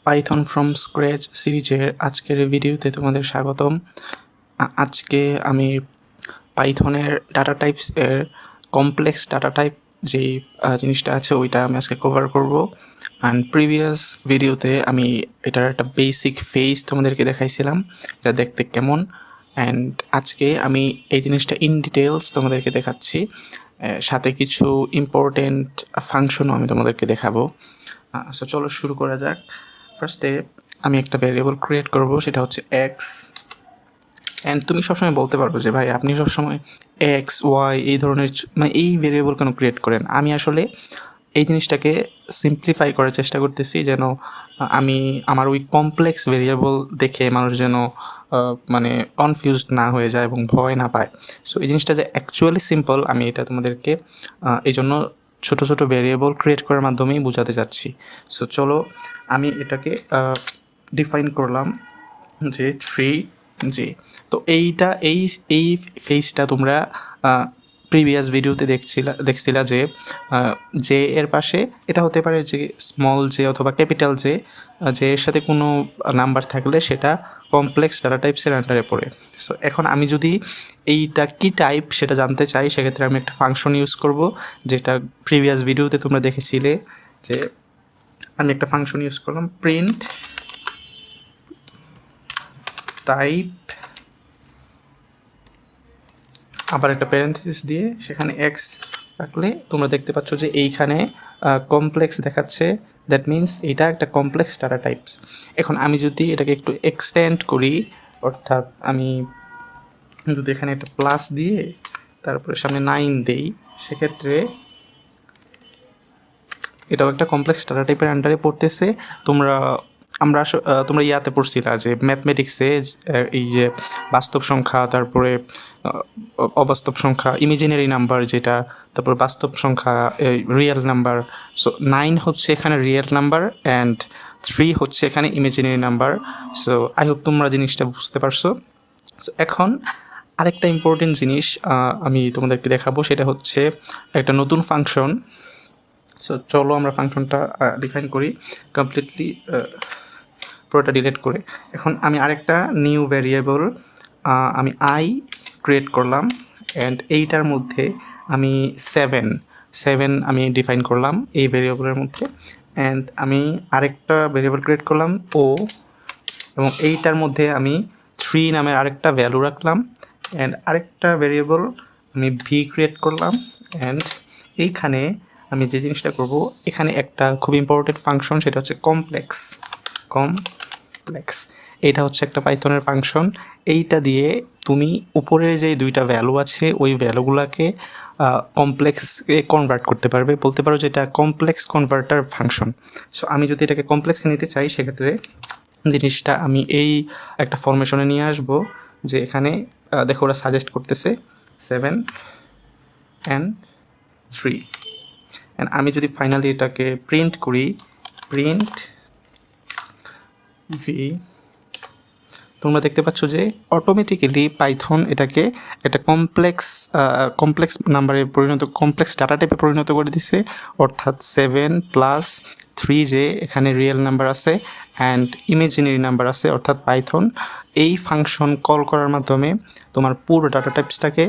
Python from scratch সিরিজের আজকের ভিডিওতে তোমাদের স্বাগতম। আজকে আমি পাইথনের ডাটা টাইপস এর কমপ্লেক্স ডাটা টাইপ যেই জিনিসটা আছে ওইটা আমি আজকে কভার করব। অ্যান্ড প্রিভিয়াস ভিডিওতে আমি এটার একটা বেসিক ফেস তোমাদেরকে দেখাইছিলাম, এটা দেখতে কেমন। অ্যান্ড আজকে আমি এই জিনিসটা ইন ডিটেলস তোমাদেরকে দেখাচ্ছি, সাথে কিছু ইম্পর্টেন্ট ফাংশনও আমি তোমাদেরকে দেখাবো। সো চলো শুরু করা যাক। ফার্স্টে আমি একটা ভ্যারিয়েবল ক্রিয়েট করব, সেটা হচ্ছে এক্স। অ্যান্ড তুমি সবসময় বলতে পারো যে ভাই আপনি সবসময় এক্স ওয়াই এই ধরনের মানে এই ভ্যারিয়েবল কেন ক্রিয়েট করেন। আমি আসলে এই জিনিসটাকে সিম্পলিফাই করার চেষ্টা করতেছি, যেন আমি আমার ওই কমপ্লেক্স ভেরিয়েবল দেখে মানুষ যেন মানে কনফিউজড না হয়ে যায় এবং ভয় না পায়। সো এই জিনিসটা যে অ্যাকচুয়ালি সিম্পল, আমি এটা তোমাদেরকে এই জন্য ছোটো ছোটো ভেরিয়েবল ক্রিয়েট করার মাধ্যমেই বোঝাতে যাচ্ছি। সো চলো আমি এটাকে ডিফাইন করলাম যে 3G। তো এই ফেসটা তোমরা প্রিভিয়াস ভিডিওতে দেখছিলা যে এর পাশে এটা হতে পারে যে স্মল জে অথবা ক্যাপিটাল জে, যে এর সাথে কোনো নাম্বার থাকলে সেটা কমপ্লেক্স ডাটা টাইপসের আন্ডারে পড়ে। সো এখন আমি যদি এইটা কি টাইপ সেটা জানতে চাই, সেক্ষেত্রে আমি একটা ফাংশন ইউজ করব, যেটা প্রিভিয়াস ভিডিওতে তোমরা দেখেছিলে। যে আমি একটা ফাংশন ইউজ করলাম প্রিন্ট টাইপ, আবার একটা প্যারেন্থেসিস দিয়ে সেখানে এক্স রাখলে তোমরা দেখতে পাচ্ছ যে এইখানে কমপ্লেক্স দেখাচ্ছে। দ্যাট মিন্স এটা একটা কমপ্লেক্স ডাটা টাইপস। এখন আমি যদি এটাকে একটু এক্সটেন্ড করি, অর্থাৎ আমি যদি এখানে একটা প্লাস দিয়ে তারপরে সামনে 9 দেই, সেক্ষেত্রে এটাও একটা কমপ্লেক্স ডাটা টাইপের আন্ডারে পড়তেছে। তোমরা ইয়াতে পড়ছিলা যে ম্যাথমেটিক্সে এই যে বাস্তব সংখ্যা, তারপরে অবাস্তব সংখ্যা, ইমাজিনারি নাম্বার যেটা, তারপর বাস্তব সংখ্যা, রিয়েল নাম্বার। সো 9 হচ্ছে এখানে রিয়েল নাম্বার অ্যান্ড 3 হচ্ছে এখানে imaginary number. So I hope তোমরা জিনিসটা বুঝতে পারছো। সো এখন আরেকটা ইম্পর্টেন্ট জিনিস আমি তোমাদেরকে দেখাবো, সেটা হচ্ছে একটা নতুন ফাংশন। সো চলো আমরা ফাংশনটা ডিফাইন করি কমপ্লিটলি, পুরোটা ডিলিট করে। এখন আমি আরেকটা নিউ ভ্যারিয়েবল আমি আই ক্রিয়েট করলাম, অ্যান্ড এইটার মধ্যে আমি 7 আমি ডিফাইন করলাম এই ভ্যারিয়েবলের মধ্যে। অ্যান্ড আমি আরেকটা ভ্যারিয়েবল ক্রিয়েট করলাম ও, এবং এইটার মধ্যে আমি 3 নামের আরেকটা ভ্যালু রাখলাম। অ্যান্ড আরেকটা ভ্যারিয়েবল আমি ভি ক্রিয়েট করলাম। অ্যান্ড এইখানে আমি যে জিনিসটা করব, এখানে একটা খুব ইম্পর্টেন্ট ফাংশন, সেটা হচ্ছে কমপ্লেক্স। এটা হচ্ছে একটা পাইথনের ফাংশন। এইটা দিয়ে তুমি উপরে যে দুইটা ভ্যালু আছে ওই ভ্যালুগুলোকে কমপ্লেক্সে কনভার্ট করতে পারবে। বলতে পারো যে এটা কমপ্লেক্স কনভার্টার ফাংশন। সো আমি যদি এটাকে কমপ্লেক্সে নিতে চাই, সেক্ষেত্রে জিনিসটা আমি এই একটা ফরমেশনে নিয়ে আসব, যে এখানে দেখো ওরা সাজেস্ট করতেছে 7 and 3। অ্যান্ড আমি যদি ফাইনালি এটাকে প্রিন্ট করি, প্রিন্ট ভি, তোমরা দেখতে পাচ্ছ যে অটোমেটিক্যালি পাইথন এটাকে একটা কমপ্লেক্স নাম্বারে কমপ্লেক্স ডাটা টাইপে পরিণত করে দিছে। অর্থাৎ 7+3 এখানে রিয়েল নাম্বার আছে অ্যান্ড ইমেজিনারি নাম্বার আছে। অর্থাৎ পাইথন এই ফাংশন কল করার মাধ্যমে তোমার পুরো ডাটা টাইপসটাকে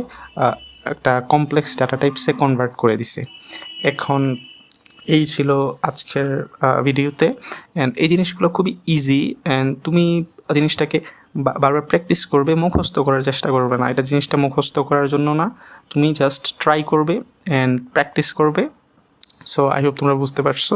একটা কমপ্লেক্স ডাটা টাইপসে কনভার্ট করে দিছে। এখন এই ছিল আজকের ভিডিওতে। অ্যান্ড এই জিনিসগুলো খুবই ইজি, অ্যান্ড তুমি জিনিসটাকে বারবার প্র্যাকটিস করবে, মুখস্থ করার চেষ্টা করবে না। এটা জিনিসটা মুখস্থ করার জন্য না, তুমি জাস্ট ট্রাই করবে অ্যান্ড প্র্যাকটিস করবে। সো আই হোপ তোমরা বুঝতে পারছো।